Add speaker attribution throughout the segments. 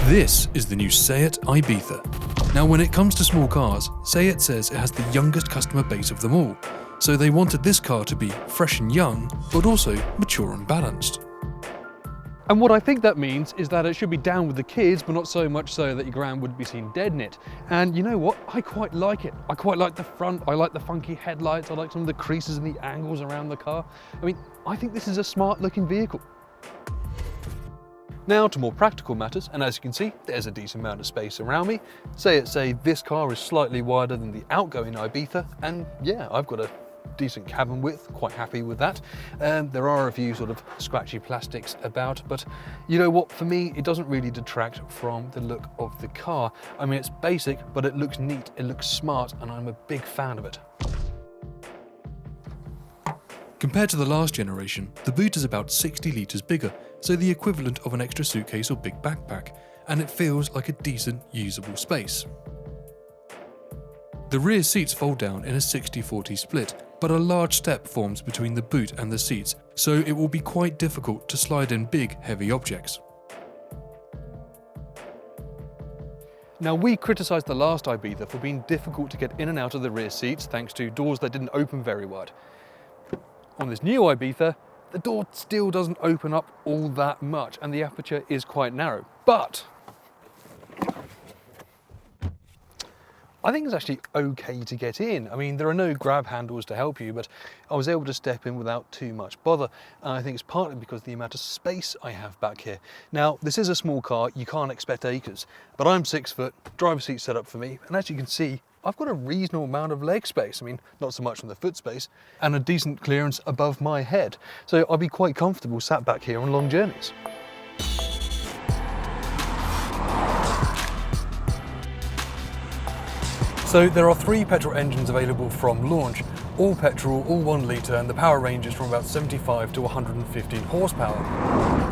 Speaker 1: This is the new Seat Ibiza. Now when it comes to small cars, Seat says it has the youngest customer base of them all, so they wanted this car to be fresh and young, but also mature and balanced.
Speaker 2: And what I think that means is that it should be down with the kids, but not so much so that your gran wouldn't be seen dead in it. And you know what? I quite like it. I quite like the front, I like the funky headlights, I like some of the creases and the angles around the car. I mean, I think this is a smart looking vehicle. Now to more practical matters, and as you can see, there's a decent amount of space around me. Say this car is slightly wider than the outgoing Ibiza, and yeah, I've got a decent cabin width, quite happy with that. There are a few sort of scratchy plastics about, but you know what, for me, it doesn't really detract from the look of the car. I mean, it's basic, but it looks neat, it looks smart, and I'm a big fan of it.
Speaker 1: Compared to the last generation, the boot is about 60 litres bigger, so the equivalent of an extra suitcase or big backpack, and it feels like a decent, usable space. The rear seats fold down in a 60-40 split, but a large step forms between the boot and the seats, so it will be quite difficult to slide in big, heavy objects.
Speaker 2: Now, we criticised the last Ibiza for being difficult to get in and out of the rear seats thanks to doors that didn't open very wide. On this new Ibiza, the door still doesn't open up all that much and the aperture is quite narrow, but I think it's actually okay to get in. I mean, there are no grab handles to help you, but I was able to step in without too much bother. And I think it's partly because of the amount of space I have back here. Now, this is a small car, you can't expect acres, but I'm 6 foot, driver's seat set up for me, and as you can see, I've got a reasonable amount of leg space. I mean, not so much from the foot space, and a decent clearance above my head. So I'll be quite comfortable sat back here on long journeys. So there are 3 petrol engines available from launch, all petrol, all 1 litre, and the power ranges from about 75 to 115 horsepower.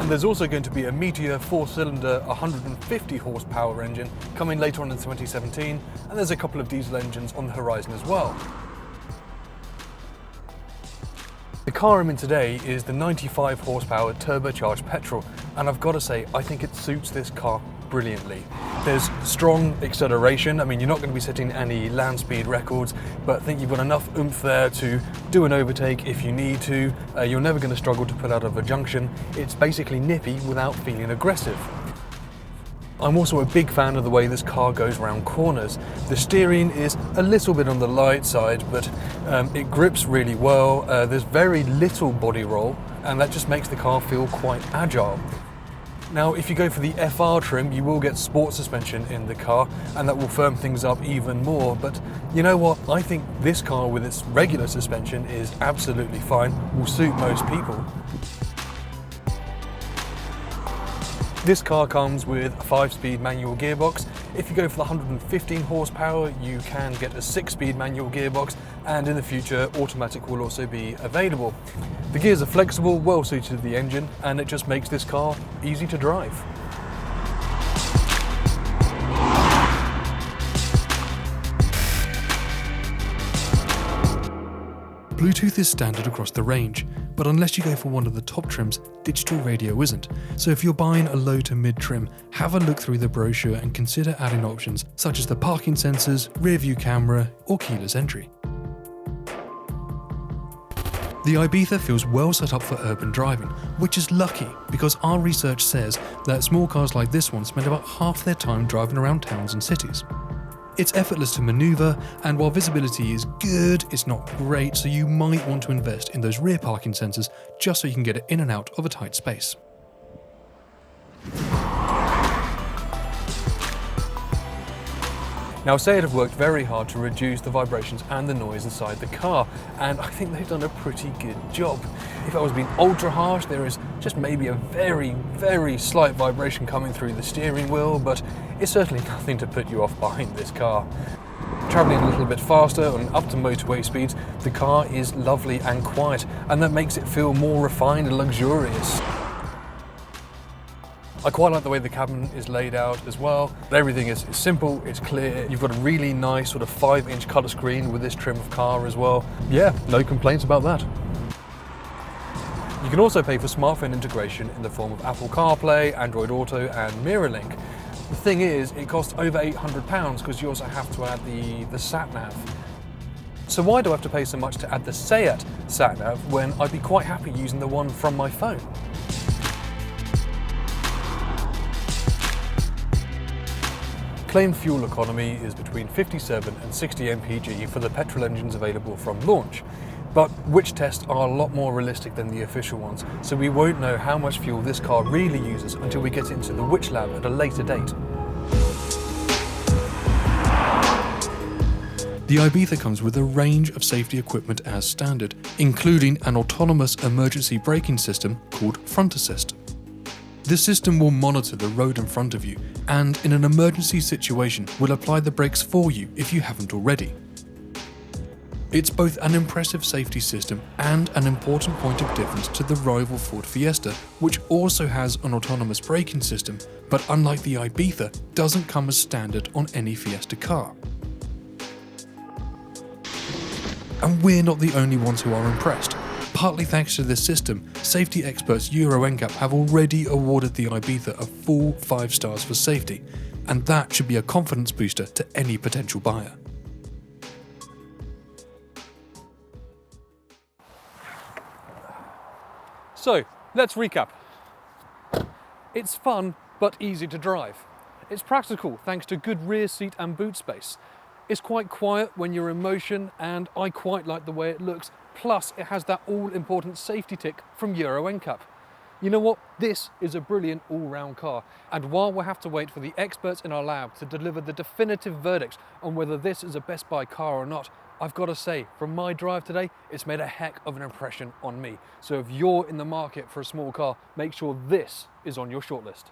Speaker 2: And there's also going to be a Meteor 4-cylinder 150 horsepower engine coming later on in 2017, and there's a couple of diesel engines on the horizon as well. The car I'm in today is the 95 horsepower turbocharged petrol, and I've got to say, I think it suits this car brilliantly. There's strong acceleration. I mean, you're not going to be setting any land speed records, but I think you've got enough oomph there to do an overtake if you need to. You're never going to struggle to pull out of a junction. It's basically nippy without feeling aggressive. I'm also a big fan of the way this car goes around corners. The steering is a little bit on the light side, but it grips really well. There's very little body roll, and that just makes the car feel quite agile. Now, if you go for the FR trim, you will get sport suspension in the car, and that will firm things up even more. But you know what? I think this car with its regular suspension is absolutely fine, will suit most people. This car comes with a 5-speed manual gearbox. If you go for the 115 horsepower, you can get a 6-speed manual gearbox, and in the future, automatic will also be available. The gears are flexible, well suited to the engine, and it just makes this car easy to drive.
Speaker 1: Bluetooth is standard across the range, but unless you go for one of the top trims, digital radio isn't. So if you're buying a low to mid trim, have a look through the brochure and consider adding options such as the parking sensors, rear view camera, or keyless entry. The Ibiza feels well set up for urban driving, which is lucky because our research says that small cars like this one spend about half their time driving around towns and cities. It's effortless to manoeuvre, and while visibility is good, it's not great, so you might want to invest in those rear parking sensors just so you can get it in and out of a tight space.
Speaker 2: Now, Seat have worked very hard to reduce the vibrations and the noise inside the car, and I think they've done a pretty good job. If I was being ultra harsh, there is just maybe a very, very slight vibration coming through the steering wheel, but it's certainly nothing to put you off behind this car. Travelling a little bit faster and up to motorway speeds, the car is lovely and quiet, and that makes it feel more refined and luxurious. I quite like the way the cabin is laid out as well. Everything is simple, it's clear. You've got a really nice sort of 5-inch colour screen with this trim of car as well. Yeah, no complaints about that. You can also pay for smartphone integration in the form of Apple CarPlay, Android Auto and MirrorLink. The thing is, it costs over £800 because you also have to add the sat-nav. So why do I have to pay so much to add the Seat sat-nav when I'd be quite happy using the one from my phone? Claimed fuel economy is between 57 and 60 mpg for the petrol engines available from launch, but which tests are a lot more realistic than the official ones, so we won't know how much fuel this car really uses until we get into the Which Lab at a later date.
Speaker 1: The Ibiza comes with a range of safety equipment as standard, including an autonomous emergency braking system called Front Assist. The system will monitor the road in front of you and, in an emergency situation, will apply the brakes for you if you haven't already. It's both an impressive safety system and an important point of difference to the rival Ford Fiesta, which also has an autonomous braking system, but unlike the Ibiza, doesn't come as standard on any Fiesta car. And we're not the only ones who are impressed. Partly thanks to this system, safety experts Euro NCAP have already awarded the Ibiza a full 5 stars for safety, and that should be a confidence booster to any potential buyer.
Speaker 2: So, let's recap. It's fun, but easy to drive. It's practical thanks to good rear seat and boot space. It's quite quiet when you're in motion, and I quite like the way it looks. Plus, it has that all-important safety tick from Euro NCAP. You know what? This is a brilliant all-round car. And while we'll have to wait for the experts in our lab to deliver the definitive verdict on whether this is a Best Buy car or not, I've got to say, from my drive today, it's made a heck of an impression on me. So if you're in the market for a small car, make sure this is on your shortlist.